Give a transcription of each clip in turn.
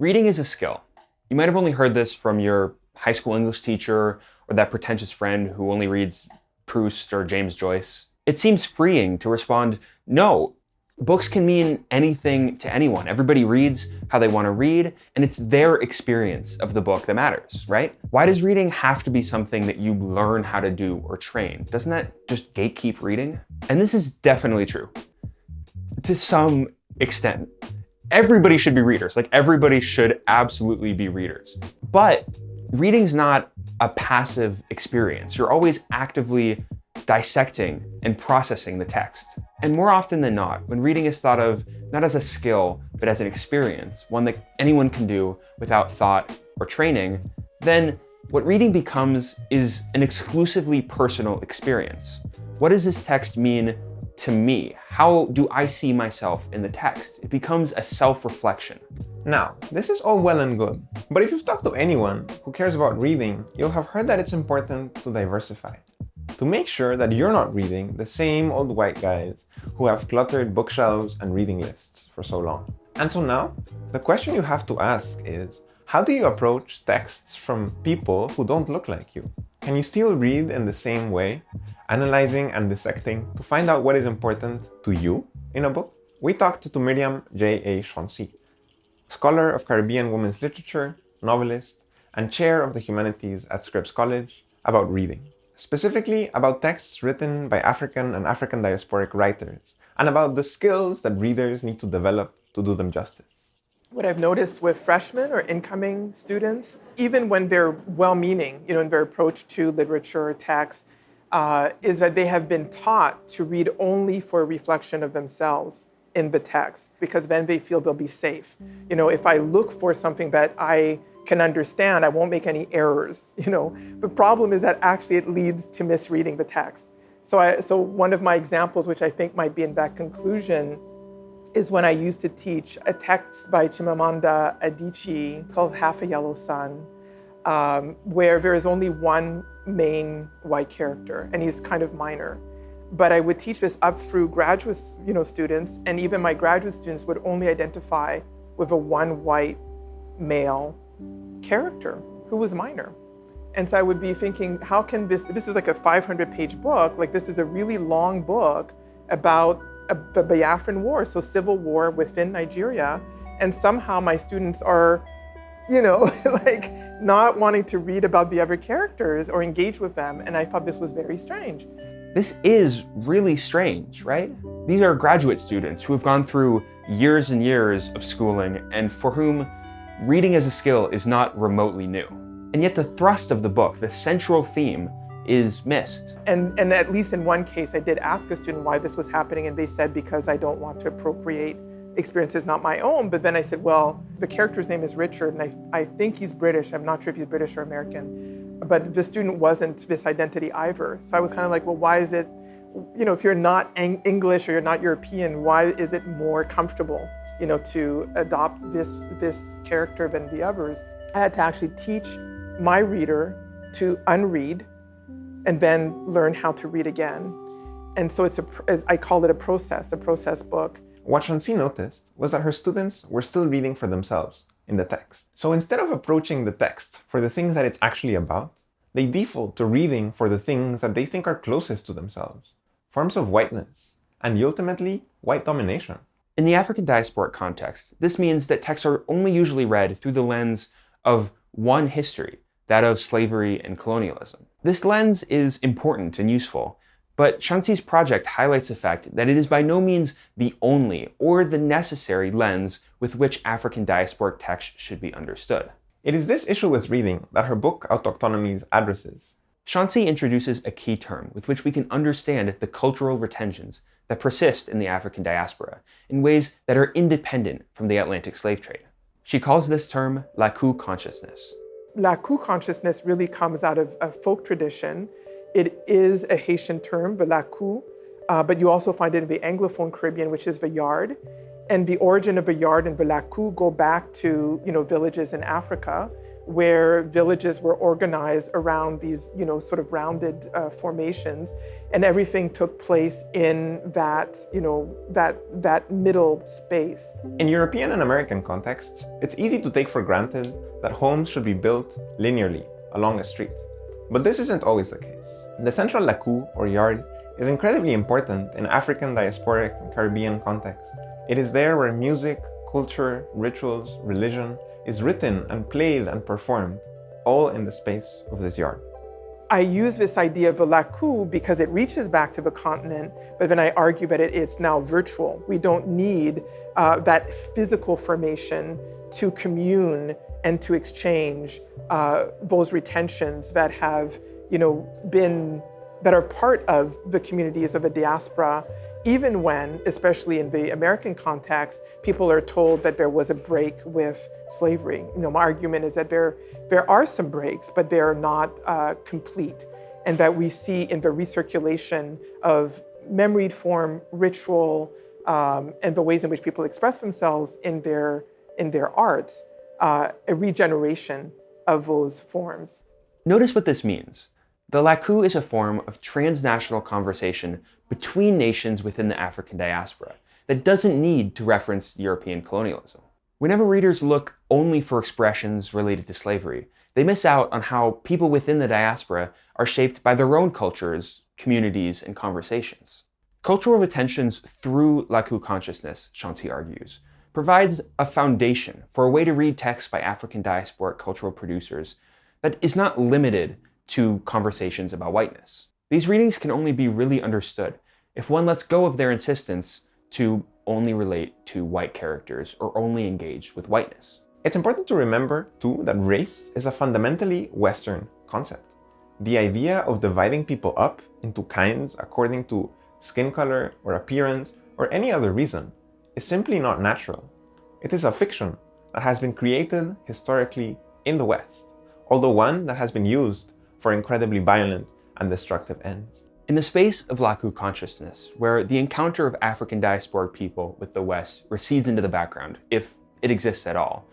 Reading is a skill. You might have only heard this from your high school English teacher or that pretentious friend who only reads Proust or James Joyce. It seems freeing to respond, no, books can mean anything to anyone. Everybody reads how they want to read, and it's their experience of the book that matters, right? Why does reading have to be something that you learn how to do or train? Doesn't that just gatekeep reading? And this is definitely true. To some extent. Everybody should be readers. Like, everybody should absolutely be readers. But reading's not a passive experience. You're always actively dissecting and processing the text. And more often than not, when reading is thought of not as a skill, but as an experience, one that anyone can do without thought or training, then what reading becomes is an exclusively personal experience. What does this text mean to me? How do I see myself in the text? It becomes a self-reflection. Now, this is all well and good, but if you've talked to anyone who cares about reading, you'll have heard that it's important to diversify. To make sure that you're not reading the same old white guys who have cluttered bookshelves and reading lists for so long. And so now, the question you have to ask is, how do you approach texts from people who don't look like you? Can you still read in the same way, analyzing and dissecting to find out what is important to you in a book? We talked to Myriam J. Chancy, scholar of Caribbean women's literature, novelist, and chair of the Humanities at Scripps College, about reading. Specifically about texts written by African and African diasporic writers, and about the skills that readers need to develop to do them justice. What I've noticed with freshmen or incoming students, even when they're well-meaning, in their approach to literature or text, is that they have been taught to read only for a reflection of themselves in the text, because then they feel they'll be safe. If I look for something that I can understand, I won't make any errors. The problem is that actually it leads to misreading the text. So one of my examples, which I think might be in that conclusion, is when I used to teach a text by Chimamanda Adichie called Half a Yellow Sun, where there is only one main white character, and he's kind of minor. But I would teach this up through graduate students, and even my graduate students would only identify with a one white male character who was minor. And so I would be thinking, how can this is like a 500-page book, like this is a really long book about the Biafran War, so civil war within Nigeria, and somehow my students are, like not wanting to read about the other characters or engage with them, and I thought this was very strange. This is really strange, right? These are graduate students who have gone through years and years of schooling and for whom reading as a skill is not remotely new. And yet the thrust of the book, the central theme, is missed. And at least in one case, I did ask a student why this was happening, and they said, because I don't want to appropriate experiences not my own. But then I said, well, the character's name is Richard, and I think he's British. I'm not sure if he's British or American. But the student wasn't this identity either. So I was kind of like, well, why is it, if you're not English or you're not European, why is it more comfortable, to adopt this character than the others? I had to actually teach my reader to unread and then learn how to read again. And so I call it a process book. What Chancy noticed was that her students were still reading for themselves in the text. So instead of approaching the text for the things that it's actually about, they default to reading for the things that they think are closest to themselves, forms of whiteness, and ultimately, white domination. In the African diasporic context, this means that texts are only usually read through the lens of one history, that of slavery and colonialism. This lens is important and useful, but Chancy's project highlights the fact that it is by no means the only or the necessary lens with which African diasporic text should be understood. It is this issue with reading that her book Autochthonomies addresses. Chancy introduces a key term with which we can understand the cultural retentions that persist in the African diaspora in ways that are independent from the Atlantic slave trade. She calls this term Laku Consciousness. Laku Consciousness really comes out of a folk tradition. It is a Haitian term, the Laku, but you also find it in the Anglophone Caribbean, which is the yard. And the origin of the yard and the Laku go back to villages in Africa where villages were organized around these, sort of rounded formations, and everything took place in that, that middle space. In European and American contexts, it's easy to take for granted that homes should be built linearly along a street. But this isn't always the case. The central Laku, or yard, is incredibly important in African diasporic and Caribbean contexts. It is there where music, culture, rituals, religion is written and played and performed, all in the space of this yard. I use this idea of the Laku because it reaches back to the continent, but then I argue that it's now virtual. We don't need that physical formation to commune and to exchange those retentions that have, that are part of the communities of a diaspora, even when, especially in the American context, people are told that there was a break with slavery. My argument is that there are some breaks, but they're not complete, and that we see in the recirculation of memoried form, ritual, and the ways in which people express themselves in their arts, a regeneration of those forms. Notice what this means. The Laku is a form of transnational conversation between nations within the African diaspora that doesn't need to reference European colonialism. Whenever readers look only for expressions related to slavery, they miss out on how people within the diaspora are shaped by their own cultures, communities, and conversations. Cultural retentions through Laku consciousness, Chancy argues, provides a foundation for a way to read texts by African diasporic cultural producers that is not limited to conversations about whiteness. These readings can only be really understood if one lets go of their insistence to only relate to white characters or only engage with whiteness. It's important to remember, too, that race is a fundamentally Western concept. The idea of dividing people up into kinds according to skin color or appearance or any other reason is simply not natural. It is a fiction that has been created historically in the West, although one that has been used for incredibly violent and destructive ends. In the space of Laku consciousness, where the encounter of African diasporic people with the West recedes into the background, if it exists at all,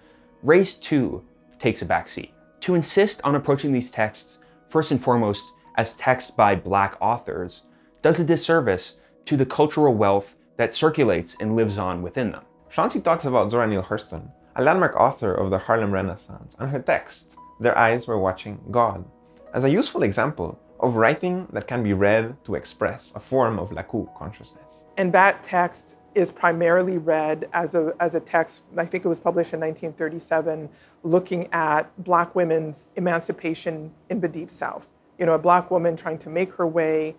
race too takes a backseat. To insist on approaching these texts first and foremost as texts by Black authors does a disservice to the cultural wealth that circulates and lives on within them. Chancy talks about Zora Neale Hurston, a landmark author of the Harlem Renaissance, and her text, Their Eyes Were Watching God, as a useful example of writing that can be read to express a form of Laku consciousness. And that text is primarily read as a text, I think it was published in 1937, looking at Black women's emancipation in the Deep South. A Black woman trying to make her way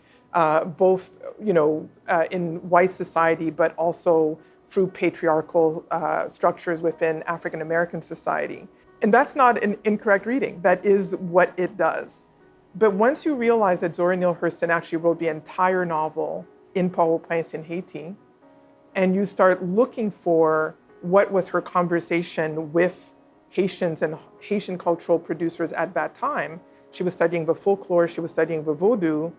both, in white society, but also through patriarchal structures within African American society. And that's not an incorrect reading. That is what it does. But once you realize that Zora Neale Hurston actually wrote the entire novel in Port-au-Prince in Haiti, and you start looking for what was her conversation with Haitians and Haitian cultural producers at that time, she was studying the folklore, she was studying the Vodou.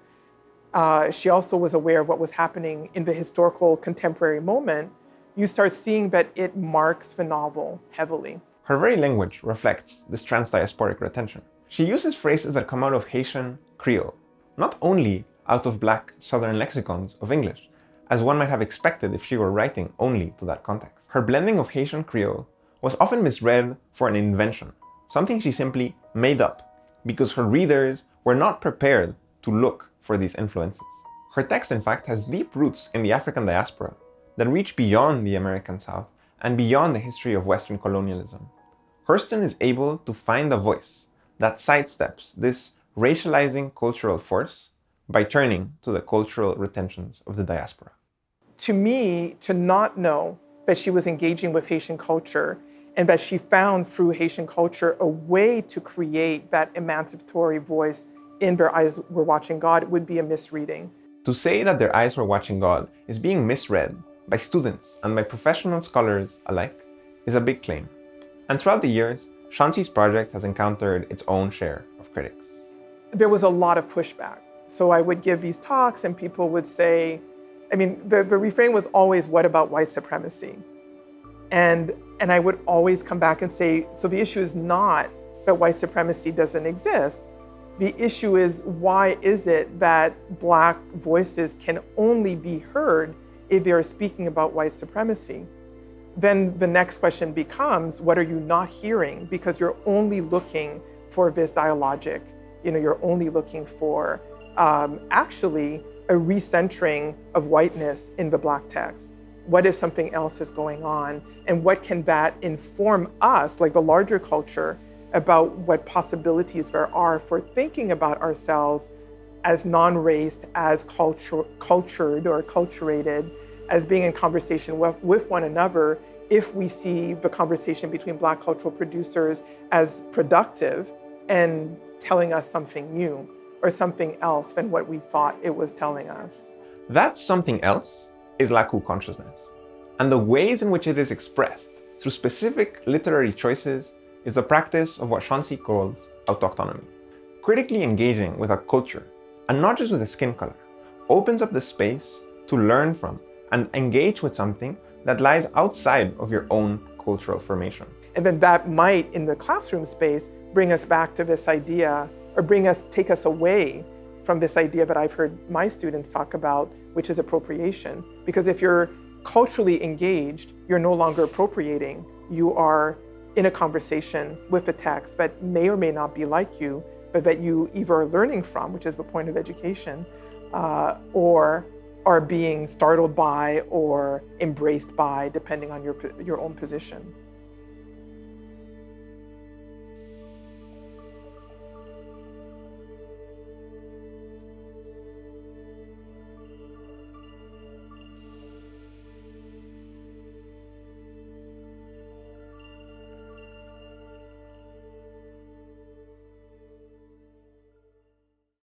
She also was aware of what was happening in the historical contemporary moment. You start seeing that it marks the novel heavily. Her very language reflects this trans-diasporic retention. She uses phrases that come out of Haitian Creole, not only out of Black Southern lexicons of English, as one might have expected if she were writing only to that context. Her blending of Haitian Creole was often misread for an invention, something she simply made up, because her readers were not prepared to look for these influences. Her text, in fact, has deep roots in the African diaspora that reach beyond the American South and beyond the history of Western colonialism. Hurston is able to find a voice that sidesteps this racializing cultural force by turning to the cultural retentions of the diaspora. To me, to not know that she was engaging with Haitian culture and that she found through Haitian culture a way to create that emancipatory voice in Their Eyes Were Watching God would be a misreading. To say that Their Eyes Were Watching God is being misread by students and by professional scholars alike is a big claim. And throughout the years, Chancy's project has encountered its own share of critics. There was a lot of pushback. So I would give these talks and people would say, the refrain was always, what about white supremacy? And I would always come back and say, so the issue is not that white supremacy doesn't exist. The issue is, why is it that Black voices can only be heard if they're speaking about white supremacy? Then the next question becomes, what are you not hearing? Because you're only looking for this dialogic. You're only looking for actually a recentering of whiteness in the Black text. What if something else is going on? And what can that inform us, like the larger culture, about what possibilities there are for thinking about ourselves as non-raced, as cultured or acculturated, as being in conversation with one another, if we see the conversation between Black cultural producers as productive and telling us something new or something else than what we thought it was telling us. That something else is Laku Consciousness. And the ways in which it is expressed through specific literary choices is the practice of what Chancy calls Autochthonomy. Critically engaging with a culture, and not just with a skin color, opens up the space to learn from and engage with something that lies outside of your own cultural formation. And then that might, in the classroom space, bring us back to this idea, or take us away from this idea that I've heard my students talk about, which is appropriation. Because if you're culturally engaged, you're no longer appropriating. You are in a conversation with a text that may or may not be like you, but that you either are learning from, which is the point of education, or are being startled by or embraced by, depending on your own position.